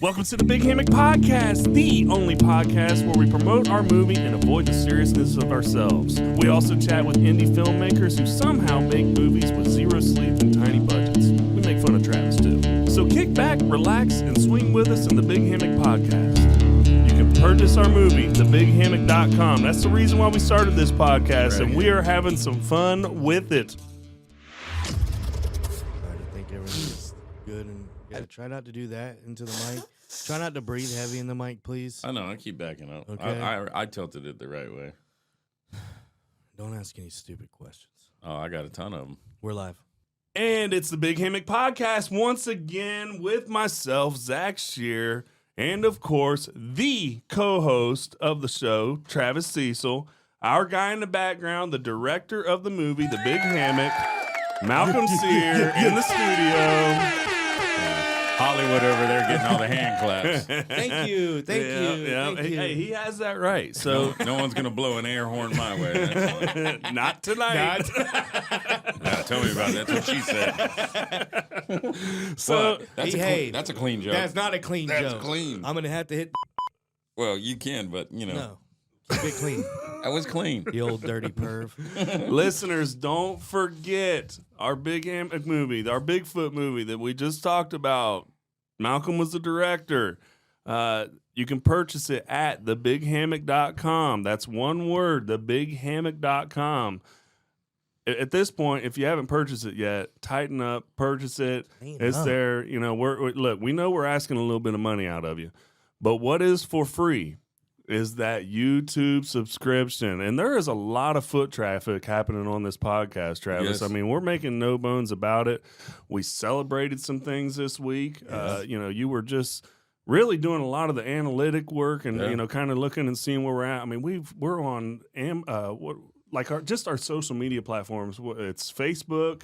Welcome to the Big Hammock Podcast, the only podcast where we promote our movie and avoid the seriousness of ourselves. We also chat with indie filmmakers who somehow make movies with zero sleep and tiny budgets. We make fun of Travis too. So kick back, relax, and swing with us in the Big Hammock Podcast. You can purchase our movie, thebighammock.com. That's the reason why we started this podcast, and we are having some fun with it. I think everything's good, and try not to do that into the mic. Try not to breathe heavy in the mic, please. I know, I keep backing up. Okay. I tilted it the right way. Don't ask any stupid questions. Oh, I got a ton of them. We're live. And it's the Big Hammock Podcast once again with myself, Zach Shear, and of course, the co-host of the show, Travis Cecil, our guy in the background, the director of the movie, The Big Hammock, Malcolm Sear in the studio. Hollywood over there getting all the hand claps. Thank you. Thank you. Hey, he has that right. So No one's going to blow an air horn my way. That's fine. not tonight. Yeah, tell me about that. That's what she said. So But that's a clean joke. That's not a clean joke. That's clean. I'm going to have to hit. Well, you can, but, you know. No. Keep it clean. That was clean. You old dirty perv. listeners, don't forget our Big Hammock movie, our Bigfoot movie that we just talked about. Malcolm was the director. You can purchase it at thebighammock.com. That's one word, thebighammock.com. At this point, if you haven't purchased it yet, tighten up, purchase it. It's there. You know, look, we know we're asking a little bit of money out of you, but what is for free is that YouTube subscription. And there is a lot of foot traffic happening on this podcast, Travis. Yes. I mean, we're making no bones about it. We celebrated some things this week. Yes. You were just really doing a lot of the analytic work and, Yeah. kind of looking and seeing where we're at. I mean, we're on our social media platforms. It's Facebook,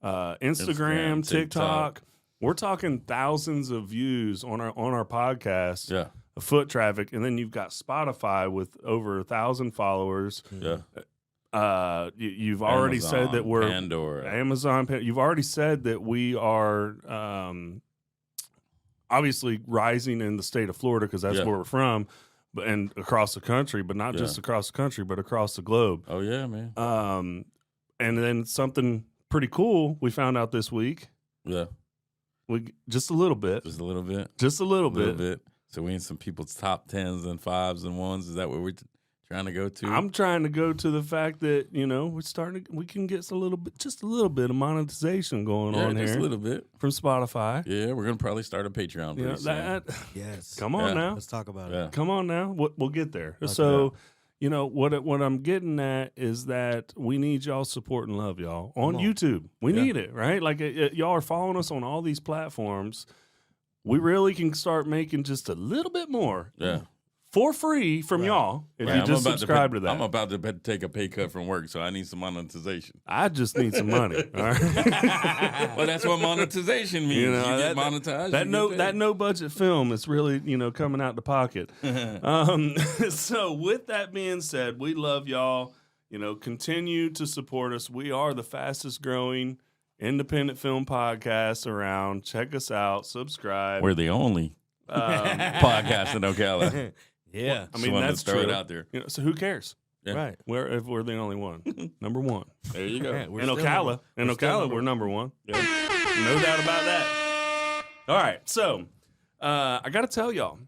Instagram, TikTok. We're talking thousands of views on our podcast. Yeah. Foot traffic, and then you've got Spotify with over 1,000 followers. Yeah. You've already said that we're Pandora. Amazon. You've already said that we are obviously rising in the state of Florida because that's Yeah. where we're from, and across the country, but not just across the country, but across the globe. Oh, yeah, man. And then something pretty cool we found out this week. Yeah. Just a little bit. Just a little bit. Just a little bit. So we in some people's top 10s and 5s and 1s. Is that what we're trying to go to? I'm trying to go to the fact that, we can get just a little bit of monetization going on just here a little bit from Spotify. Yeah, we're going to probably start a Patreon pretty soon. Yes. Come on now. Let's talk about Yeah. it. Come on now. We'll get there. Okay. So, what I'm getting at is that we need y'all's support and love, y'all, on YouTube. We need it, right? Like, y'all are following us on all these platforms. We really can start making just a little bit more for free from y'all if you just subscribe to that. I'm about to take a pay cut from work, so I need some monetization. I just need some money. All right. Well, that's what monetization means. You get monetized. That no budget film is really coming out the pocket. So with that being said, we love y'all. Continue to support us. We are the fastest growing independent film podcast around. Check us out. Subscribe. We're the only podcast in Ocala. Yeah. I mean, Just that's throw true. it out there. So who cares? Yeah. Right. If we're the only one, number one. There you go. Yeah, we're In still Ocala, number- we're number one. Yeah. No doubt about that. All right, so I got to tell y'all,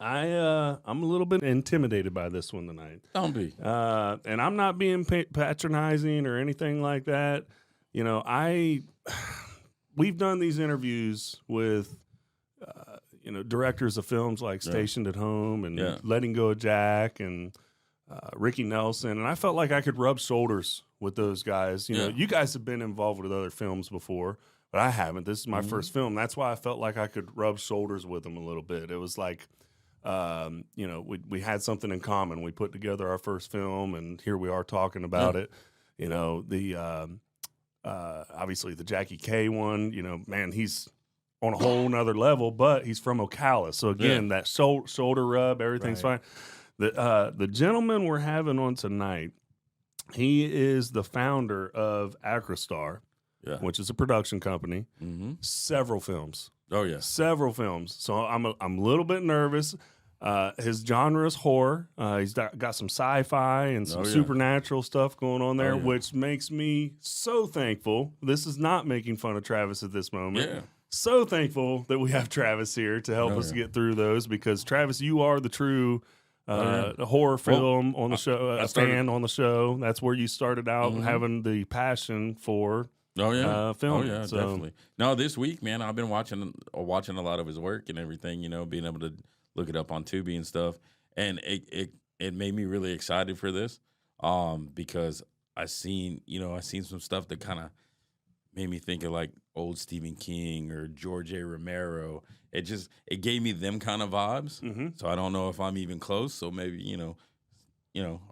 I'm a little bit intimidated by this one tonight. Don't be. And I'm not being patronizing or anything like that. We've done these interviews with, directors of films like Stationed at Home and Letting Go of Jack and Ricky Nelson, and I felt like I could rub shoulders with those guys. You guys have been involved with other films before, but I haven't. This is my first film. That's why I felt like I could rub shoulders with them a little bit. It was like, we had something in common. We put together our first film, and here we are talking about it. Obviously the Jackie K one, man, he's on a whole nother level, but he's from Ocala. So again, that shoulder rub, everything's fine. The gentleman we're having on tonight, he is the founder of Acrostar, which is a production company, several films. Oh yeah. Several films. So I'm a little bit nervous. His genre is horror. He's got some sci-fi and some Oh, yeah. supernatural stuff going on there, Oh, yeah. which makes me so thankful. This is not making fun of Travis at this moment. Yeah. So thankful that we have Travis here to help Oh, us yeah. get through those, because Travis, you are the true Oh, yeah. horror film on the show, I a started- fan on the show. That's where you started out having the passion for Oh yeah, filming. Oh yeah, So- definitely. No, this week, man, I've been watching a lot of his work and everything. Being able to look it up on Tubi and stuff, and it made me really excited for this, because I seen some stuff that kind of made me think of like old Stephen King or George A. Romero. It gave me them kind of vibes. So I don't know if I'm even close. So maybe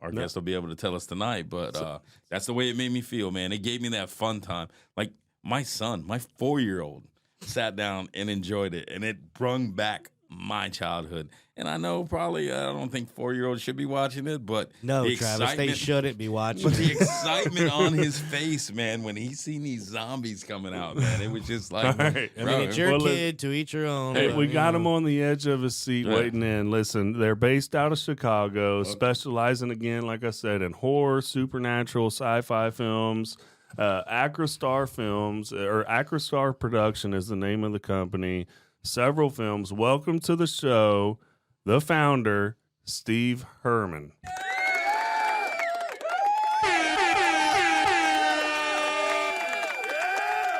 our guest will be able to tell us tonight. But that's the way it made me feel, man. It gave me that fun time. Like my son, my 4-year-old, sat down and enjoyed it, and it brung back my childhood. And I know probably I don't think 4-year-olds should be watching it, but No, the Travis, they excitement- shouldn't be watching. But the excitement on his face, man, when he seen these zombies coming out, man, it was just like, All right. I mean, it's your Well, kid, to each your own. Hey, but, we you got know. him on the edge of his seat Yeah. waiting in. Listen, they're based out of Chicago, specializing, again, like I said, in horror, supernatural, sci-fi films. Acrostar Films, or Acrostar Production is the name of the company. Several films. Welcome to the show, the founder, Steve Hermann.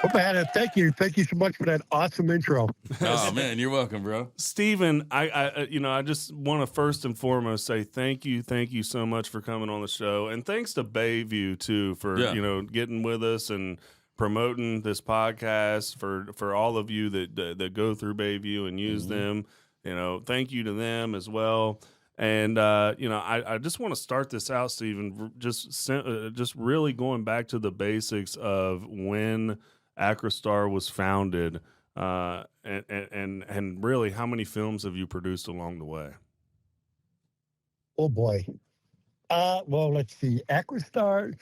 Oh, man, thank you. Thank you so much for that awesome intro. oh man, you're welcome, bro. Steven, I just want to first and foremost say thank you so much for coming on the show, and thanks to Bayview too for Yeah. getting with us and promoting this podcast for all of you that go through Bayview and use them. Thank you to them as well. And I just want to start this out, Steven, just really going back to the basics of when Acrostar was founded. And really, how many films have you produced along the way? Oh, boy. Well, let's see. Acrostar.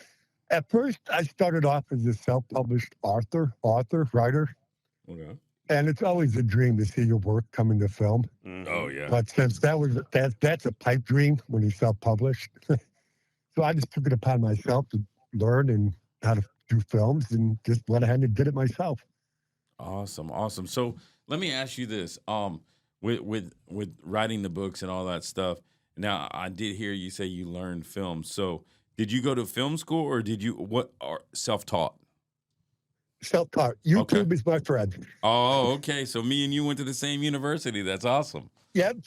At first, I started off as a self-published writer. Okay. And it's always a dream to see your work come into film. Oh yeah. But since that's a pipe dream when you self-publish. So I just took it upon myself to learn and how to do films and just went ahead and did it myself. Awesome. So let me ask you this: with writing the books and all that stuff. Now, I did hear you say you learned film. So did you go to film school, or did you self-taught? Self-taught. YouTube Okay. is my friend. Oh, okay. So me and you went to the same university. That's awesome. Yep.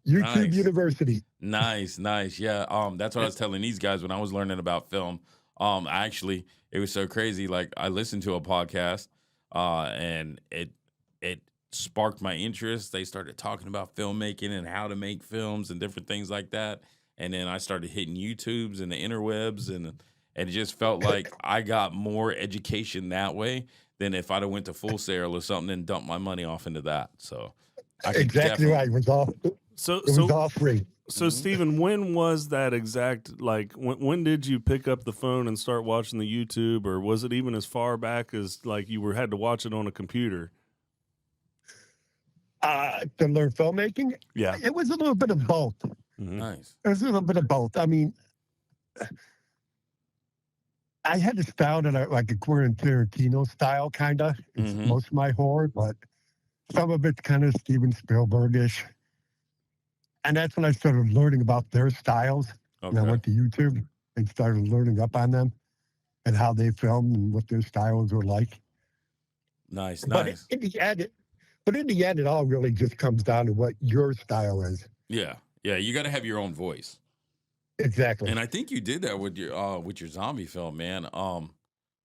YouTube Nice. University. Nice. Yeah. That's what I was telling these guys when I was learning about film. Actually, it was so crazy. Like I listened to a podcast, and it sparked my interest. They started talking about filmmaking and how to make films and different things like that. And then I started hitting YouTubes and the interwebs, and it just felt like I got more education that way than if I'd have went to Full Sail or something and dumped my money off into that. So I could Exactly definitely- right. It was all free. So Steven, when was that exact? Like, when did you pick up the phone and start watching the YouTube, or was it even as far back as like you had to watch it on a computer? To learn filmmaking, Yeah. it was a little bit of both. Nice. It was a little bit of both. I mean, I had a style that like a Quentin Tarantino style, kind of. It's Mhm. most of my horror, but some of it's kind of Steven Spielbergish. And that's when I started learning about their styles. And I Okay. went to YouTube and started learning up on them and how they filmed and what their styles were like. Nice. But in the end, it all really just comes down to what your style is. Yeah. You got to have your own voice, Exactly. and I think you did that with your zombie film, man. Go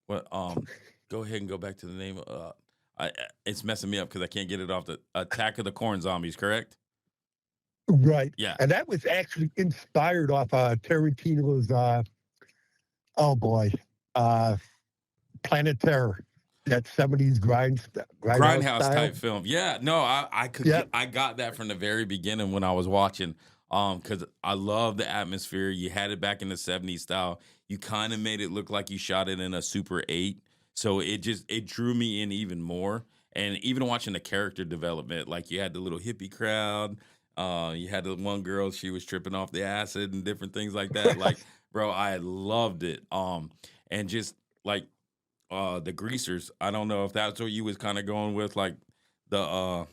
ahead and go back to the name. It's messing me up because I can't get it off. The Attack of the Corn Zombies, correct? Right. Yeah. And that was actually inspired off Tarantino's, Planet Terror. That 70s Grindhouse style. type film. Yeah, no, I could. Yep. I got that from the very beginning when I was watching. Because I love the atmosphere. You had it back in the 70s style. You kind of made it look like you shot it in a Super 8. So it drew me in even more. And even watching the character development, like you had the little hippie crowd, you had the one girl, she was tripping off the acid and different things like that. Like, bro, I loved it. And just like the greasers, I don't know if that's what you was kind of going with, like the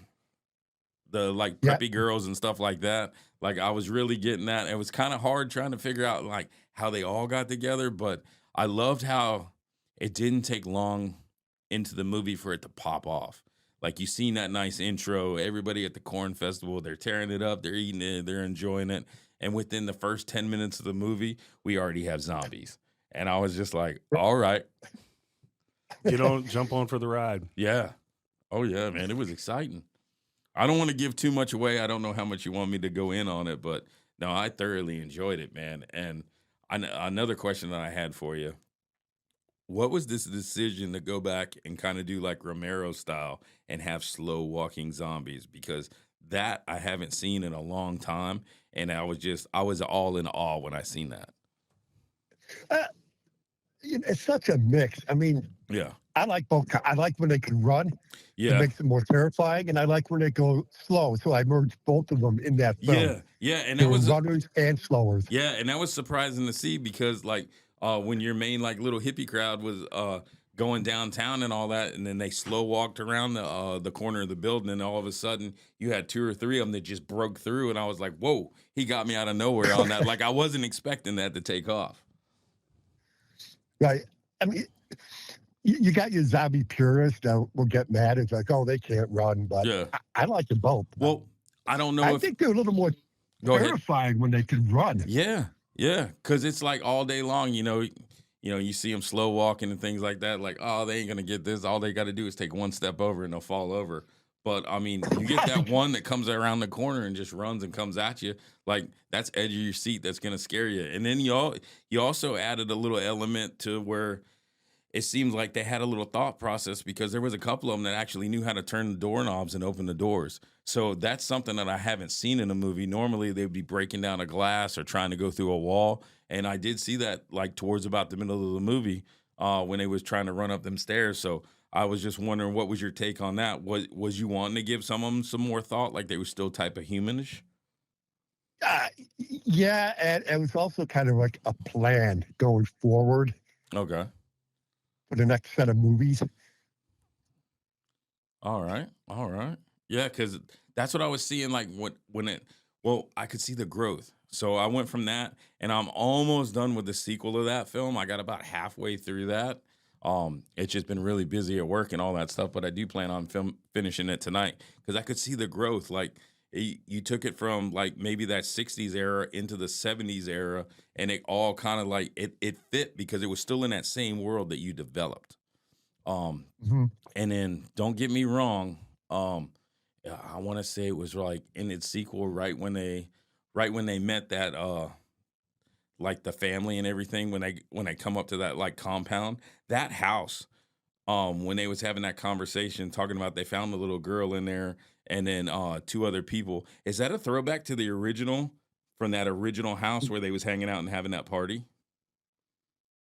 like Yeah. preppy girls and stuff like that. Like I was really getting that. It was kind of hard trying to figure out like how they all got together, but I loved how it didn't take long into the movie for it to pop off. Like you seen that nice intro, everybody at the corn festival, they're tearing it up, they're eating it, they're enjoying it. And within the first 10 minutes of the movie, we already have zombies. And I was just like, all right. Jump on for the ride. Yeah. Oh yeah, man. It was exciting. I don't want to give too much away. I don't know how much you want me to go in on it, but no, I thoroughly enjoyed it, man. And another question that I had for you. What was this decision to go back and kind of do like Romero style and have slow walking zombies? Because that I haven't seen in a long time. And I was all in awe when I seen that. It's such a mix. I mean, Yeah. I like both. I like when they can run. It Yeah. makes it more terrifying, and I like when they go slow. So I merged both of them in that film. Yeah. Yeah. And They that were was runners and slowers. Yeah, and that was surprising to see because like when your main like little hippie crowd was going downtown and all that, and then they slow walked around the corner of the building, and all of a sudden you had 2 or 3 of them that just broke through, and I was like, whoa, he got me out of nowhere on that. Like I wasn't expecting that to take off. Right. I mean, you got your zombie purists that will get mad. It's like, oh, they can't run. But Yeah. I like them both. Well, I don't know I if think they're a little more go ahead. terrifying when they can run. Yeah, yeah, because it's like all day long, you see them slow walking and things like that. Like, oh, they ain't gonna get this. All they got to do is take one step over and they'll fall over. But I mean, you get that one that comes around the corner and just runs and comes at you. Like that's edge of your seat. That's gonna scare you. And then you also added a little element to where it seems like they had a little thought process because there was a couple of them that actually knew how to turn the doorknobs and open the doors. So that's something that I haven't seen in a movie. Normally they'd be breaking down a glass or trying to go through a wall. And I did see that like towards about the middle of the movie when they was trying to run up them stairs. So I was just wondering, what was your take on that? Was you wanting to give some of them some more thought, like they were still type of humanish? Yeah, and it was also kind of like a plan going forward Okay. for the next set of movies. All right. All right. Yeah, because that's what I was seeing. Like I could see the growth. So I went from that, and I'm almost done with the sequel of that film. I got about halfway through that. It's just been really busy at work and all that stuff, but I do plan on finishing it tonight because I could see the growth. Like you took it from like maybe that 60s era into the 70s era, and it all kind of like it fit because it was still in that same world that you developed. Mhm. And then don't get me wrong, I want to say it was like in its sequel right when they met that like the family and everything when they come up to that like compound, that house, when they was having that conversation talking about they found the little girl in there and then 2 other people. Is that a throwback to the original from that original house where they was hanging out and having that party?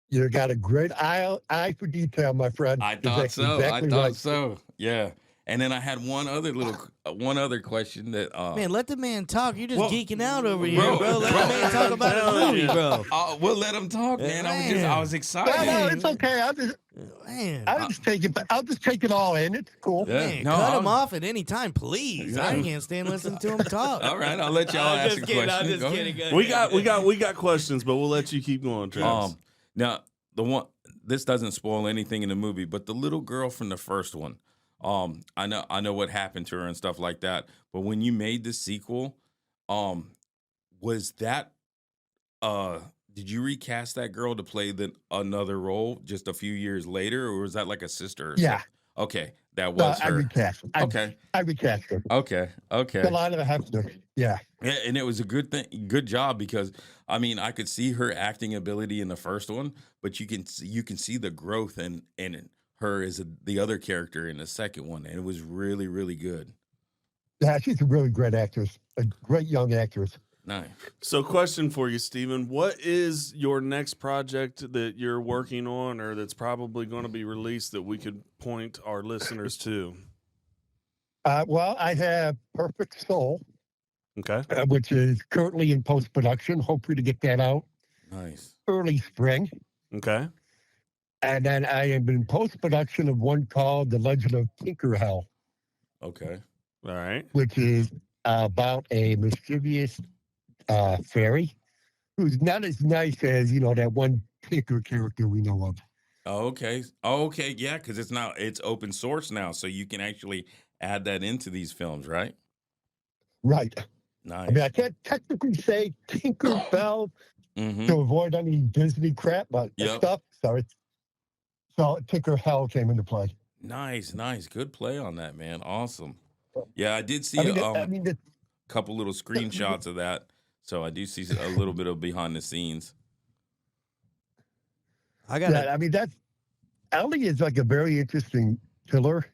You got a great eye for detail, my friend. I thought That's so. exactly I thought right. so. Yeah. And then I had one other question that Man, let the man talk. You're just Well, geeking out over here, bro, bro. Let bro, the man talk about his movie, bro. we'll let him talk, man. I was No, excited. it's okay. Man, I'll just take it all in. It's cool. Yeah. man, No, cut I'm- him off at any time, please. I can't stand listening to him talk. All right, I'll let y'all ask a question. I'm just Go kidding. ahead. We got questions, but we'll let you keep going, Travis. Now this doesn't spoil anything in the movie, but the little girl from the first one, I know what happened to her and stuff like that. But when you made the sequel, was that did you recast that girl to play another role just a few years later, or was that like a sister? Or Yeah. something? Okay, that No, was I her. recast. Okay, I recast her. okay. A lot of Hefner. Yeah. Yeah, and it was a good job because I mean I could see her acting ability in the first one, but you can see the growth in her as the other character in the second one, and it was really really good. Yeah, she's a really great actress. A great young actress. Nice. So, question for you, Steven. What is your next project that you're working on or that's probably going to be released that we could point our listeners to? Well, I have Perfect Soul, Okay. which is currently in post production. Hopefully to get that out Nice. early spring. Okay. And then I am in post production of one called The Legend of Tinkerhell, Okay. All right. which is about a mischievous fairy who's not as nice as, that one Tinker character we know of. Oh, okay. Oh, okay. Yeah, because it's open source now, so you can actually add that into these films, right? Right. I mean, I Nice. can't technically say Tinkerbell Mm-hmm. to avoid any Disney crap, but Yep. stuff. Sorry. So Tinkerhell came into play. Nice, nice. Good play on that, man. Awesome. Yeah, I did I see mean, a couple little screenshots of that, so I do see a little bit of behind the scenes. I got yeah, I mean, Ellie is like a very interesting killer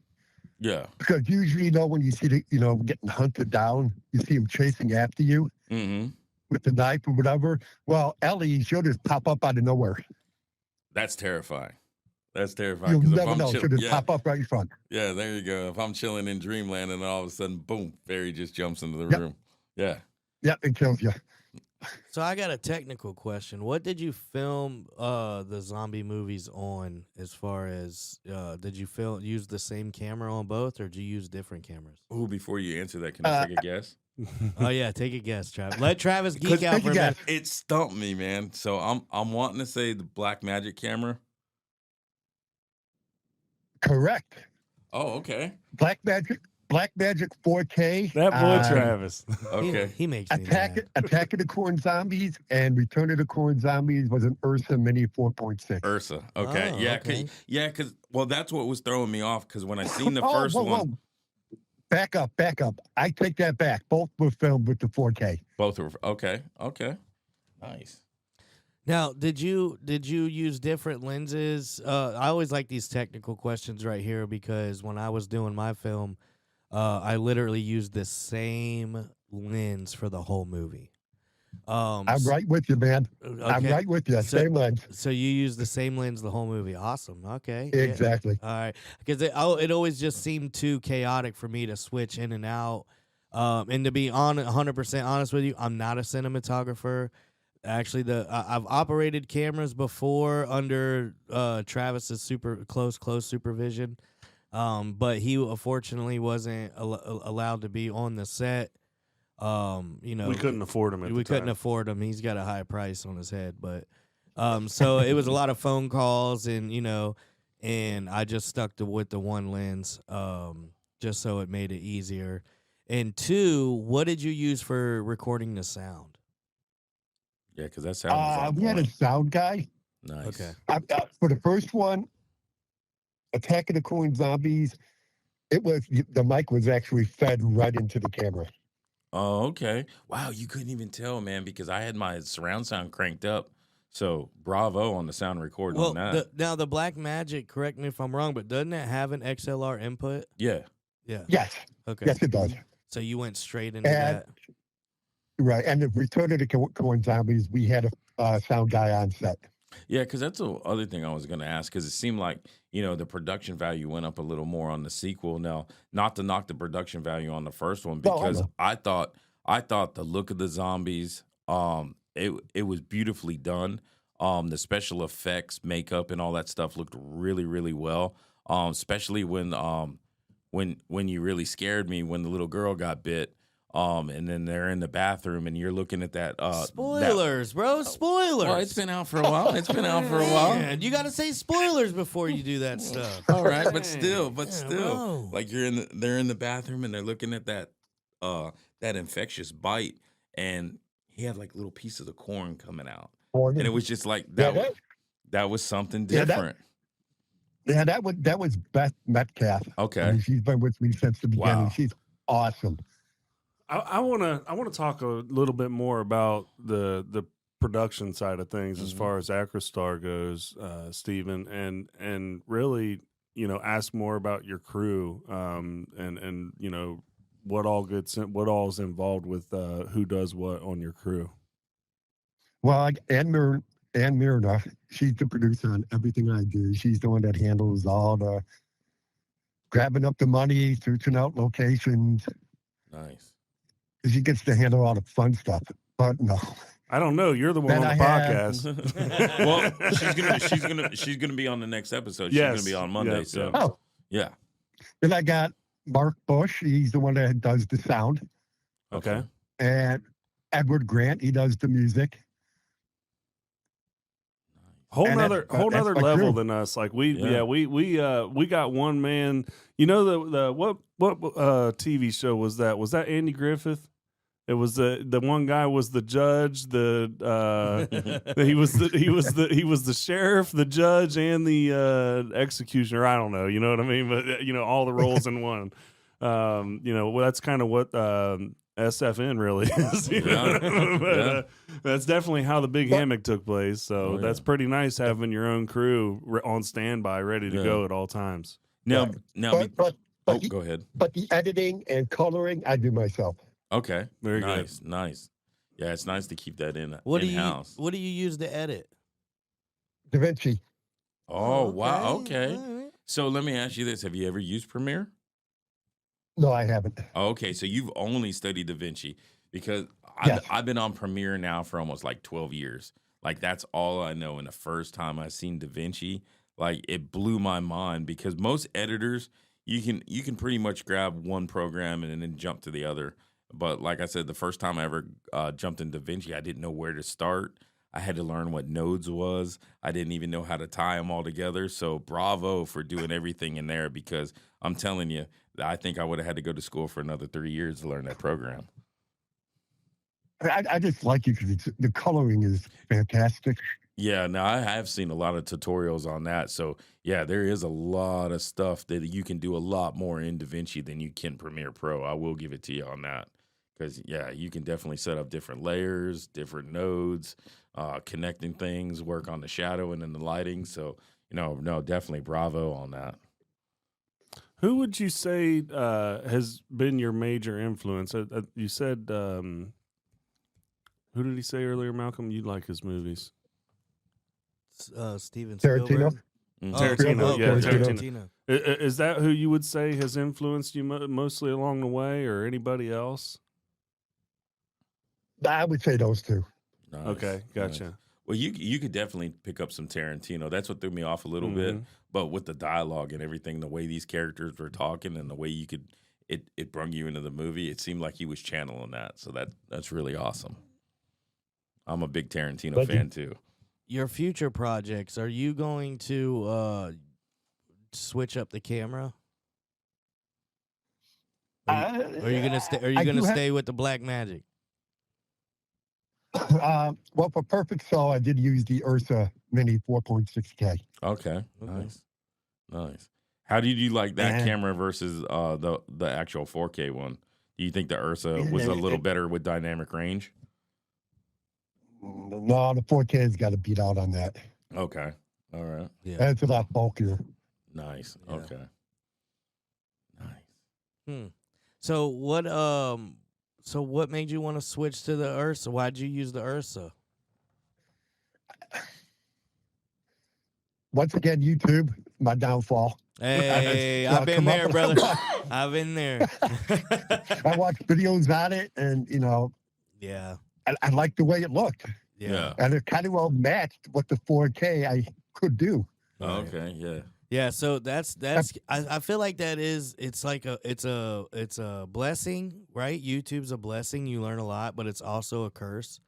Yeah. because usually, when you see getting hunted down, you see him chasing after you Mm-hmm. with the knife or whatever. Well, Ellie, she'll just pop up out of nowhere. That's terrifying. That's terrifying. You'll Because if never I'm know. She'll just pop up right in front. yeah, there you go. If I'm chilling in dreamland and all of a sudden, boom, fairy just jumps into the Yep. room. Yeah. Yep, it kills you. So I got a technical question. What did you film the zombie movies on? As far as did you use the same camera on both, or did you use different cameras? Ooh, before you answer that, can I take a guess? Oh yeah, take a guess, Travis. Let Travis geek out take for a a minute. guess. It stumped me, man. So I'm wanting to say the Black Magic camera. Correct. Oh, okay. Black Magic 4K. That boy Travis. Okay. He makes me mad. Attack of the Corn Zombies and Return of the Corn Zombies was an Ursa Mini 4.6. Ursa. Okay. Oh, yeah. okay. Because well, that's what was throwing me off. Because when I seen the first one, Whoa. Back up. I take that back. Both were filmed with the 4K. both were okay. Okay. Nice. Now, did you use different lenses? I always like these technical questions right here because when I was doing my film, I literally used the same lens for the whole movie. I'm right with you, man. Okay. I'm right with you. Same lens. So you use the same lens the whole movie. Awesome. Okay. Yeah. Exactly. All right. Because it always just seemed too chaotic for me to switch in and out. And to be 100% honest with you, I'm not a cinematographer. Actually, I've operated cameras before under Travis's super close supervision, but he unfortunately wasn't allowed to be on the set. We couldn't afford him. We couldn't afford him. He's got a high price on his head, but so it was a lot of phone calls, and and I just stuck with the one lens, just so it made it easier. And two, what did you use for recording the sound? Yeah, because that sound was on We had a point. sound guy. Nice. Okay. For the first one, Attack of the Corn Zombies, the mic was actually fed right into the camera. Oh, okay. Wow, you couldn't even tell, man, because I had my surround sound cranked up. So bravo on the sound recording on that. Now the Black Magic, correct me if I'm wrong, but doesn't it have an XLR input? Yeah. Yeah. Yes. Okay. Yes, it does. So you went straight into And- that. Right. And the Return of the Corn Zombies, we had a sound guy on set. Yeah, because that's the other thing I was going to ask, because it seemed like, the production value went up a little more on the sequel. Now, not to knock the production value on the first one, No, I because know. I thought the look of the zombies, it was beautifully done. The special effects, makeup, and all that stuff looked really, really well. Especially when you really scared me when the little girl got bit. And then they're in the bathroom, and you're looking at that. Spoilers, bro. Spoilers. Well, it's been out for a while. Man, you got to say spoilers before you do that stuff. All right, but still, bro. like they're in the bathroom and they're looking at that infectious bite, and he had like little pieces of corn coming out, and it was just like that. That was something different. That was Beth Metcalf. Okay. I mean, she's been with me since the beginning. Wow. She's awesome. I want to talk a little bit more about the production side of things as far as Acrostar goes, Stephen, and really ask more about your crew, and what all is involved with who does what on your crew. Well, Ann Mirna, she's the producer on everything I do. She's the one that handles all the grabbing up the money, searching out locations, Nice. because he gets to handle all the fun stuff. But no, I don't know. You're the one Then on the I have- podcast. Well, she's gonna be on the next episode. She's Yes. gonna be on Monday. Yeah, So oh, yeah. then I got Mark Bush. He's the one that does the sound, Okay. and Edward Grant. He does the music. Whole And nother that's my level crew. than us. Like we Yeah. we got one man. You know the what TV show was that? Was that Andy Griffith? It was the one guy was the judge. He was the sheriff, the judge, and the executioner. I don't know. You know what I mean? But all the roles in one. Well, that's kind of what SFN really is. But, that's definitely how the big hammock took place. So that's pretty nice having your own crew on standby, ready to go at all times. Now, But go ahead. But the editing and coloring, I do myself. Okay, Very good. nice. Yeah, it's nice to keep that in What house. do you use to edit? Da Vinci. Oh, wow. Okay. All right. So let me ask you this: have you ever used Premiere? No, I haven't. Oh, okay, so you've only studied Da Vinci because Yes. I've been on Premiere now for almost like 12 years. Like that's all I know. And the first time I seen Da Vinci, like it blew my mind because most editors, you can pretty much grab one program and then jump to the other. But like I said, the first time I ever jumped in Da Vinci, I didn't know where to start. I had to learn what nodes was. I didn't even know how to tie them all together. So bravo for doing everything in there because I'm telling you, I think I would have had to go to school for another 3 years to learn that program. I just like it because the coloring is fantastic. Yeah, now I have seen a lot of tutorials on that. So yeah, there is a lot of stuff that you can do a lot more in Da Vinci than you can Premiere Pro. I will give it to you on that. Because, yeah, you can definitely set up different layers, different nodes, connecting things, work on the shadow and then the lighting. So, no, definitely bravo on that. Who would you say has been your major influence? You said, who did he say earlier, Malcolm? You like his movies. Steven Tarantino? Spielberg. Mhm. Tarantino, yeah, Tarantino. Is that who you would say has influenced you mostly along the way, or anybody else? I would say those two. Nice, Okay, gotcha. nice. Well, you could definitely pick up some Tarantino. That's what threw me off a little bit. But with the dialogue and everything, the way these characters were talking and the way it brought you into the movie, it seemed like he was channeling that. So that's really awesome. I'm a big Tarantino fan too. Your future projects, are you going to switch up the camera? Are you gonna stay? Are you gonna stay with the black magic? Well, for Perfect Soul, I did use the Ursa Mini 4.6K. Okay, nice. How did you like that camera versus the actual 4K one? Do you think the Ursa was a little better with dynamic range? No, the 4K's got to beat out on that. Okay, all right, Yeah. It's a lot bulkier. nice. Yeah. Okay, nice. So what made you want to switch to the Ursa? Why'd you use the Ursa? Once again, YouTube, my downfall. Hey, I've been come up there, with- brother. I've been there. I watched videos on it, and Yeah. I liked the way it looked, Yeah. and it kind of well matched what the 4K I could do. Okay, yeah. Yeah, so that's I feel like that is it's a blessing, right? YouTube's a blessing. You learn a lot, but it's also a curse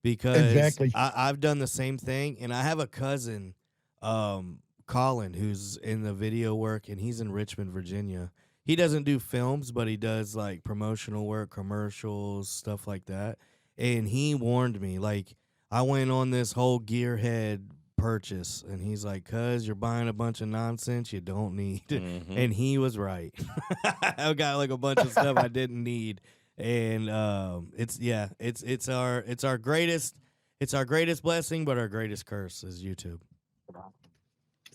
because Exactly. I've done the same thing, and I have a cousin, Colin, who's in the video work, and he's in Richmond, Virginia. He doesn't do films, but he does like promotional work, commercials, stuff like that. And he warned me, like I went on this whole gearhead purchase, and he's like, "Cuz you're buying a bunch of nonsense you don't need." Mhm. And he was right. I got like a bunch of stuff I didn't need, and it's our greatest blessing, but our greatest curse is YouTube.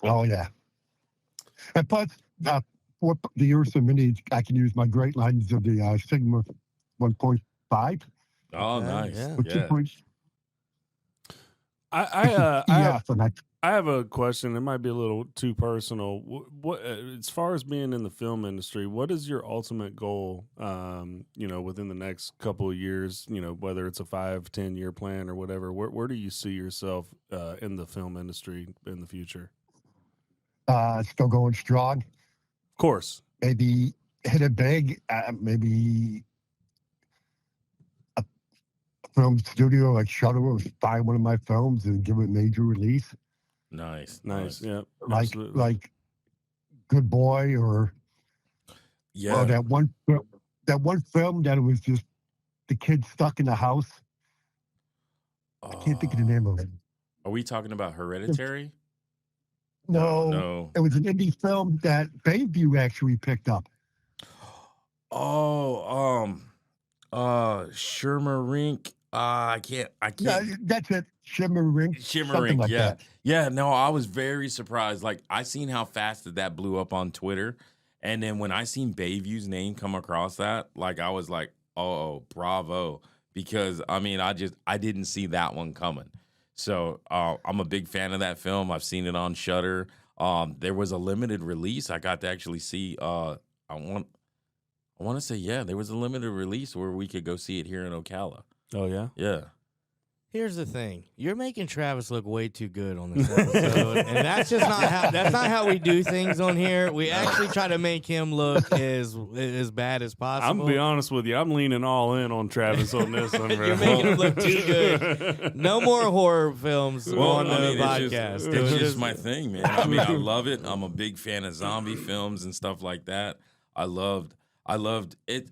Oh yeah, and plus, for the Ursa Mini, I can use my great lens of the Sigma 1.5. Oh, Okay, nice. yeah. With Yeah. 2.0 I and I have a question. It might be a little too personal. What as far as being in the film industry, what is your ultimate goal? Within the next couple of years, whether it's a 5-10 year plan or whatever. Where do you see yourself in the film industry in the future? Still going strong. Of course. Maybe hit it big. Maybe a film studio like Shutter will buy one of my films and give it major release. Nice. Yeah. Like Good Boy or that one film that it was just the kid stuck in the house. I can't think of the name of it. Are we talking about Hereditary? No. It was an indie film that Bayview actually picked up. Shermarink. I can't. Yeah, that's it. Shimmerink. Shimmerink, like yeah. that. Yeah, no, I was very surprised. Like, I seen how fast that blew up on Twitter. And then when I seen Bayview's name come across that, like, I was like, oh, bravo. Because, I mean, I didn't see that one coming. So I'm a big fan of that film. I've seen it on Shudder. There was a limited release. I got to actually see, I want to say, yeah, there was a limited release where we could go see it here in Ocala. Oh, yeah? Yeah. Here's the thing: you're making Travis look way too good on this episode, and that's just not how we do things on here. We actually try to make him look as bad as possible. I'm gonna be honest with you. I'm leaning all in on Travis on this one. You're making him look too good. No more horror films on the podcast. It's just my thing, man. I mean, I love it. I'm a big fan of zombie films and stuff like that. I loved it.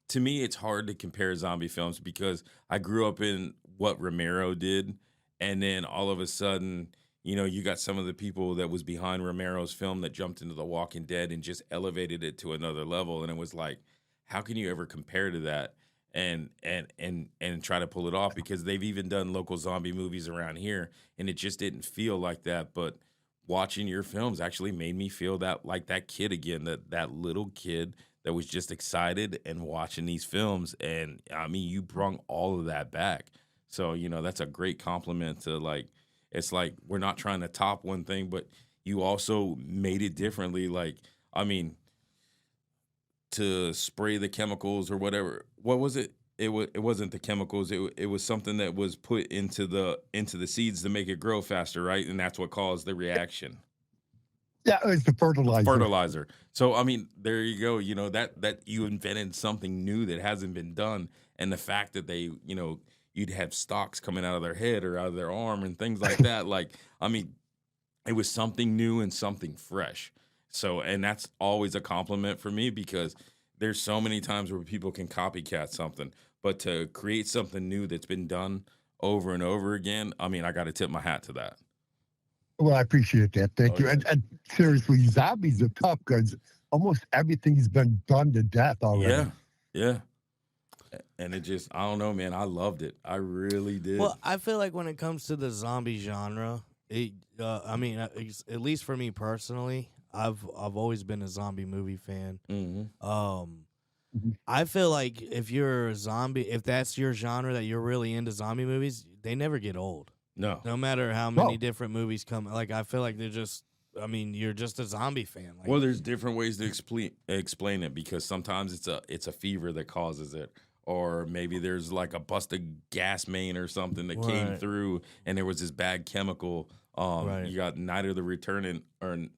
To me, it's hard to compare zombie films because I grew up in what Romero did, and then all of a sudden, you got some of the people that was behind Romero's film that jumped into The Walking Dead and just elevated it to another level, and it was like, how can you ever compare to that and try to pull it off? Because they've even done local zombie movies around here, and it just didn't feel like that. But watching your films actually made me feel that like that kid again, that little kid that was just excited and watching these films, and I mean, you brung all of that back. So, that's a great compliment to, like, it's like we're not trying to top one thing, but you also made it differently. Like, I mean, to spray the chemicals or whatever. What was it? It wasn't the chemicals. It was something that was put into the seeds to make it grow faster, right? And that's what caused the reaction. Yeah, it's the fertilizer. So, I mean, there you go. That you invented something new that hasn't been done. And the fact that they, you'd have stalks coming out of their head or out of their arm and things like that. Like, I mean, it was something new and something fresh. So, and that's always a compliment for me because there's so many times where people can copycat something. But to create something new that's been done over and over again, I mean, I got to tip my hat to that. Well, I appreciate that. Thank you. Yeah. And seriously, zombies are tough because almost everything's been done to death already. Yeah. And it just, I don't know, man. I loved it. I really did. Well, I feel like when it comes to the zombie genre, at least for me personally, I've always been a zombie movie fan. Mm-hmm. I feel like if you're a zombie, if that's your genre that you're really into zombie movies, they never get old. No matter how many different movies come. Like, I feel like they're just, I mean, you're just a zombie fan. Like, well, there's different ways to explain it because sometimes it's a fever that causes it. Or maybe there's like a busted gas main or something that came through and there was this bad chemical. You got Night of the Return of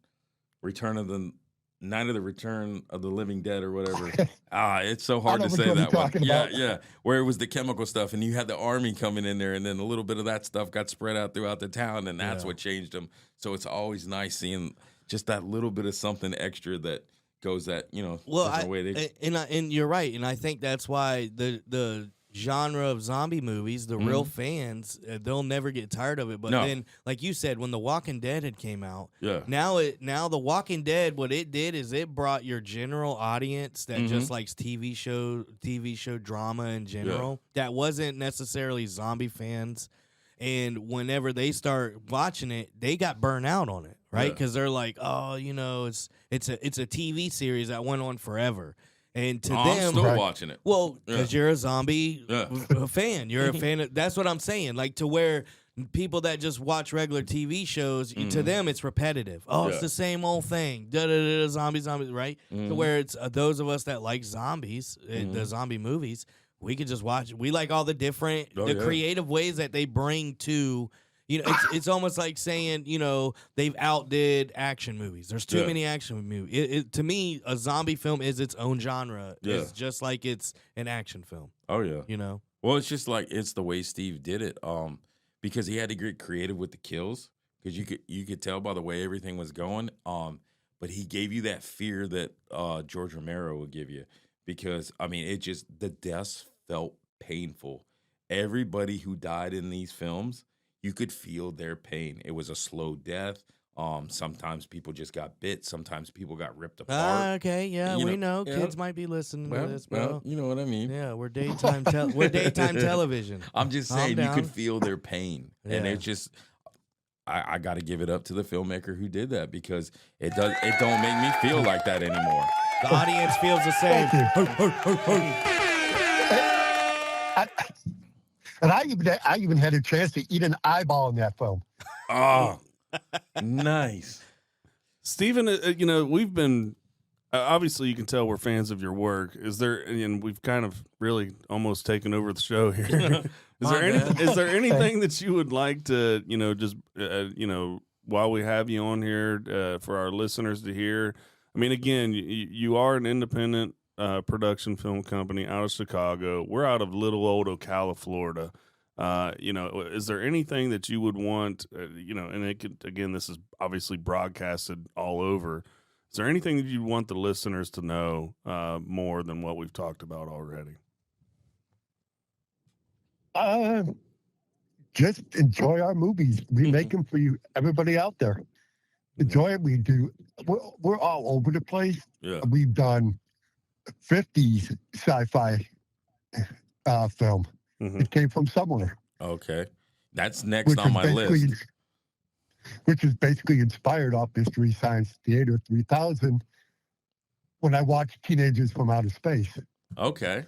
the Living Dead or whatever. It's so hard to say that one. Yeah. Where it was the chemical stuff and you had the army coming in there and then a little bit of that stuff got spread out throughout the town and that's what changed them. So it's always nice seeing just that little bit of something extra that goes that, different way. And you're right. And I think that's why the genre of zombie movies, the real fans, they'll never get tired of it. But then, like you said, when The Walking Dead had came out, now The Walking Dead, what it did is it brought your general audience that just likes TV show drama in general, that wasn't necessarily zombie fans. And whenever they start watching it, they got burnt out on it, right? Because they're like, oh, it's a TV series that went on forever. And to them, I'm still watching it. Well, because you're a zombie fan. You're a fan. That's what I'm saying. Like, to where people that just watch regular TV shows, to them it's repetitive. Oh, it's the same old thing. Zombies, right? To where it's those of us that like zombies, the zombie movies, we can just watch. We like all the different, creative ways that they bring to. It's almost like saying, they've outdid action movies. There's too many action movies. To me, a zombie film is its own genre. Yeah. It's just like it's an action film. Oh, yeah. Well, it's just like it's the way Steve did it. Because he had to get creative with the kills, because you could tell by the way everything was going. But he gave you that fear that George Romero would give you, because the deaths felt painful. Everybody who died in these films, you could feel their pain. It was a slow death. Sometimes people just got bit. Sometimes people got ripped apart. Okay, yeah, we know. Kids might be listening to this, bro. Well, you know what I mean. Yeah, we're daytime television. I'm just saying you could feel their pain, and it's just I got to give it up to the filmmaker who did that, because it don't make me feel like that anymore. The audience feels the same. And I even had a chance to eat an eyeball in that film. Oh. Nice. Stephen, we've been, obviously you can tell we're fans of your work. Is there, and we've kind of really almost taken over the show here. Is there anything that you would like to, just, while we have you on here, for our listeners to hear? I mean, again, you are an independent production film company out of Chicago. We're out of little old Ocala, Florida. Is there anything that you would want, and it could, again, this is obviously broadcasted all over. Is there anything that you'd want the listeners to know more than what we've talked about already? Just enjoy our movies. We make them for you, everybody out there. Enjoy it. We do. We're all over the place. Yeah. We've done 50s sci-fi film. It came from somewhere. Okay. That's next on my list. Which is basically inspired off Mystery Science Theater 3000 when I watched Teenagers from Outer Space. Okay.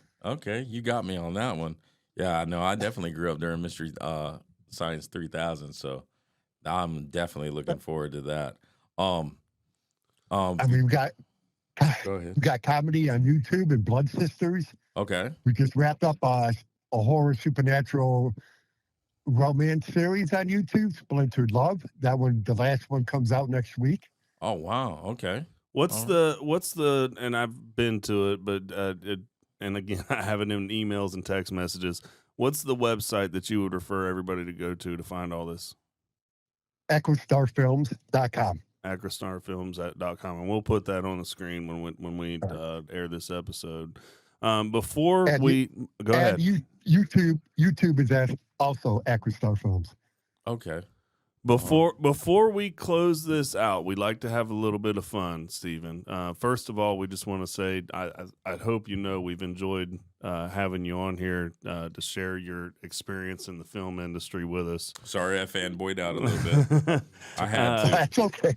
You got me on that one. Yeah, no, I definitely grew up during Mystery Science 3000, so I'm definitely looking forward to that. We got go ahead. We got comedy on YouTube and Blood Sisters. Okay. We just wrapped up a horror supernatural romance series on YouTube, Splintered Love. That one, the last one, comes out next week. Oh wow, okay. What's the and I've been to it, but and again, I have it in emails and text messages. What's the website that you would refer everybody to go to find all this? acrostarfilms.com. acrostarfilms.com, and we'll put that on the screen when we air this episode. Before and we go ahead, YouTube is also Acrostar Films. Okay. Before we close this out, we'd like to have a little bit of fun, Stephen. First of all, we just want to say I hope we've enjoyed having you on here to share your experience in the film industry with us. Sorry, I fanboyed out a little bit. I had to. That's okay.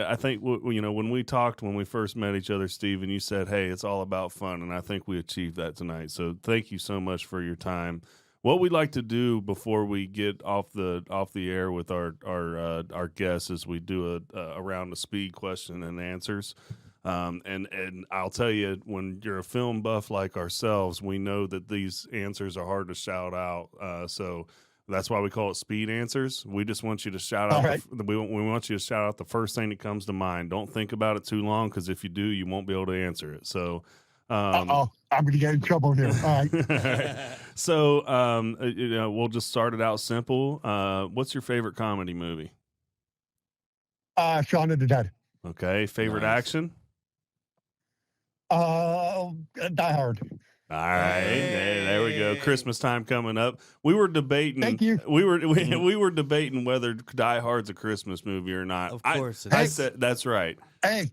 I think when we talked when we first met each other, Stephen, you said, "Hey, it's all about fun," and I think we achieved that tonight. So thank you so much for your time. What we'd like to do before we get off the air with our guests is we do a round of speed question and answers. And I'll tell you, when you're a film buff like ourselves, we know that these answers are hard to shout out. So that's why we call it speed answers. We just want you to shout out. Right. We want you to shout out the first thing that comes to mind. Don't think about it too long, because if you do, you won't be able to answer it. So. I'm going to get in trouble here. All right. So, we'll just start it out simple. What's your favorite comedy movie? Shaun of the Dead. Okay. Favorite action? Die Hard. All right. Hey, there we go. Christmas time coming up. We were debating. Thank you. We were debating whether Die Hard's a Christmas movie or not. Of course, I said that's right. Hey,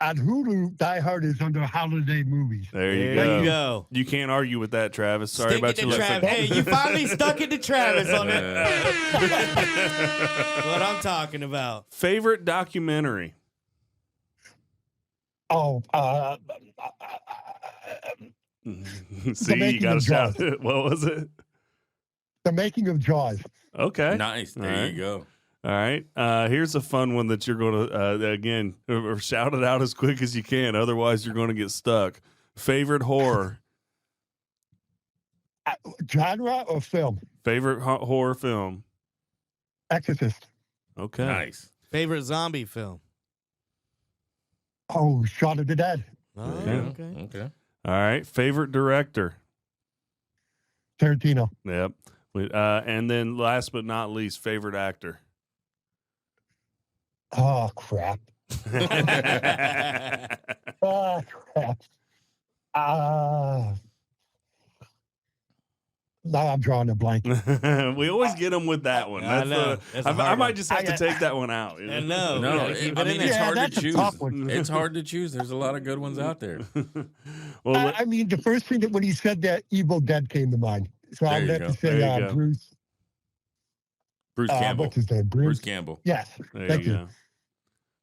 on Hulu, Die Hard is under holiday movies. There you go. You can't argue with that, Travis. Sorry about your Travis. Hey, you finally stuck it to Travis on it. What I'm talking about. Favorite documentary? See, you got to shout it. What was it? The Making of Jaws. Okay. Nice. There All you go. All right. Here's a fun one that you're going to, again, or shout it out as quick as you can. Otherwise, you're going to get stuck. Favorite horror? Genre or film? Favorite horror film? Exorcist. Okay. Nice. Favorite zombie film? Oh, Shaun of the Dead. Oh, Okay. okay. All right. Favorite director? Tarantino. Yep. And then last but not least, favorite actor? Oh, crap. Oh, crap. Now I'm drawing a blank. We always get them with that one. I know. That's a I hard might one. just have to take that one out. You know? No, No, we gotta keep I it in mean, there. it's hard to that's a choose. tough one. It's hard to choose. There's a lot of good ones out there. Well, I mean, the first thing that when he said that, Evil Dead came to mind. So There I'll you have go. to say There you go. Bruce. Bruce Campbell. What's his name? Bruce Campbell. Yes. there Thank you you. go.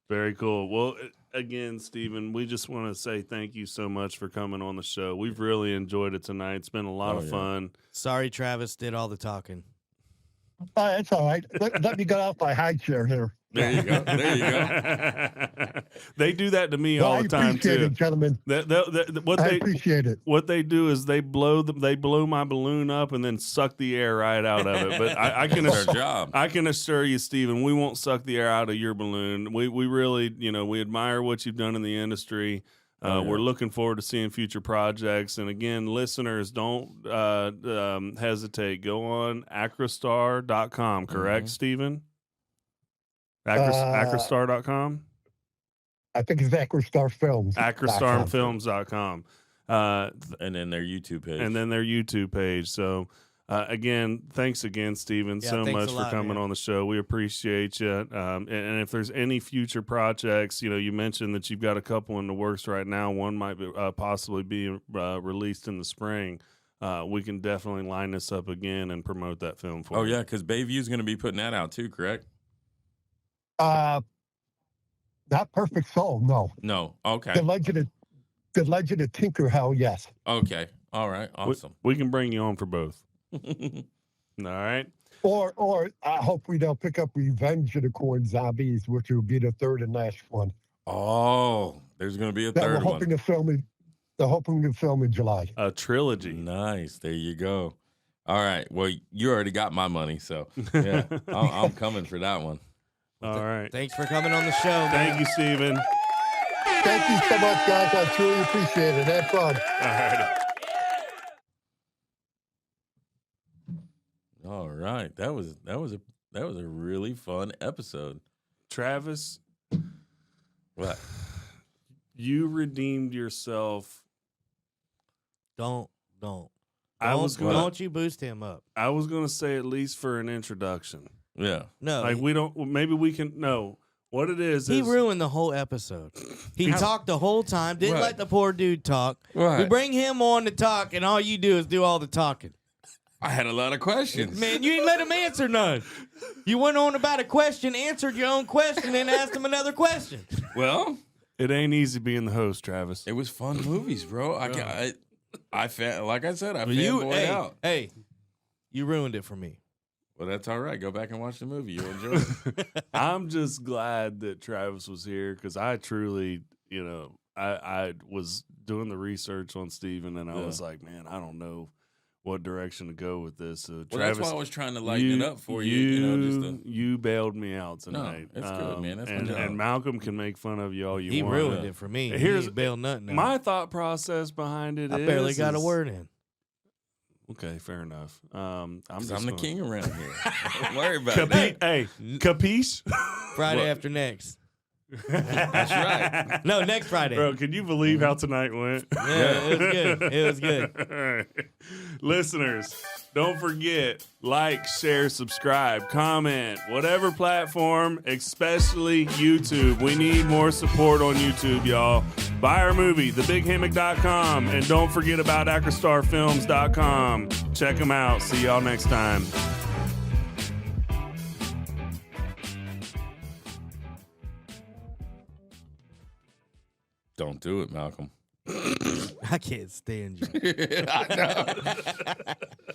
Very cool. Well, again, Stephen, we just want to say thank you so much for coming on the show. We've really enjoyed it tonight. It's been a lot of fun. Sorry, Travis did all the talking. That's all right. Let me get off my high chair here. There you go. There you go. They do that to me Well, all I the time appreciate too. it, gentlemen. What I they appreciate it. what they do is they blow my balloon up and then suck the air right out of it. But I can It's their job. I can assure you, Stephen, we won't suck the air out of your balloon. We really, we admire what you've done in the industry. We're looking forward to seeing future projects. And again, listeners, don't hesitate. Go on acrostar.com, correct, Stephen? Acrostar.com? I think it's Acrostar Films. Acrostarfilms.com. And then their YouTube page. And then their YouTube page. So, again, thanks again, Stephen, Yeah, so thanks much a for lot, coming man. on the show. We appreciate you. And if there's any future projects, you mentioned that you've got a couple in the works right now. One might be, possibly be released in the spring. We can definitely line this up again and promote that film for you. Oh, yeah, because Bayview's going to be putting that out too, correct? Not Perfect Soul, no. No. Okay. The Legend of Tinker Hell, yes. Okay. All right. Awesome. We can bring you on for both. All right. Or hopefully they'll pick up Revenge of the Corn Zombies, which will be the third and last one. Oh, there's going to be a That we're third hoping one. to film they're hoping to film in July. A trilogy. Nice. There you go. All right. Well, you already got my money, so yeah, I'm coming for that one. All right. Thanks for coming on the show, man. Thank you, Stephen. Thank you so much, guys. I truly appreciate it. Have fun. All right. That was a really fun episode. Travis, What? you redeemed yourself. Don't. Don't you boost him up? I was going to say at least for an introduction. Yeah. No. Like we don't. Maybe we can. No. What it is? He is ruined the whole episode. He talked the whole time. Didn't Right. let the poor dude talk. Right. We bring him on to talk, and all you do is do all the talking. I had a lot of questions. Man, you didn't let him answer none. You went on about a question, answered your own question, and asked him another question. Well, It ain't easy being the host, Travis. it was fun movies, bro. I felt like I said, I You, fanboyed out. hey, you ruined it for me. Well, that's all right. Go back and watch the movie. You'll enjoy it. I'm just glad that Travis was here because I truly, I was doing the research on Steven and I was like, man, I don't know what direction to go with this. So Well, Travis, that's why I was trying to lighten it up for you. You bailed me out tonight. it's good, man. That's my and, job. and Malcolm can make fun of you all you He want. ruined it for me. Here's- He ain't bailed nothing out. My thought process behind it I is barely got a word in. Okay, fair enough. I'm the king around here. Don't worry about it. Hey, capiche? Friday What? after next. That's right. No, next Friday. Bro, can you believe how tonight went? Yeah, it was good. It was good. All right. Listeners, don't forget, like, share, subscribe, comment, whatever platform, especially YouTube. We need more support on YouTube, y'all. Buy our movie, thebighammock.com, and don't forget about acrostarfilms.com. Check them out. See y'all next time. Don't do it, Malcolm. I can't stand you. I know.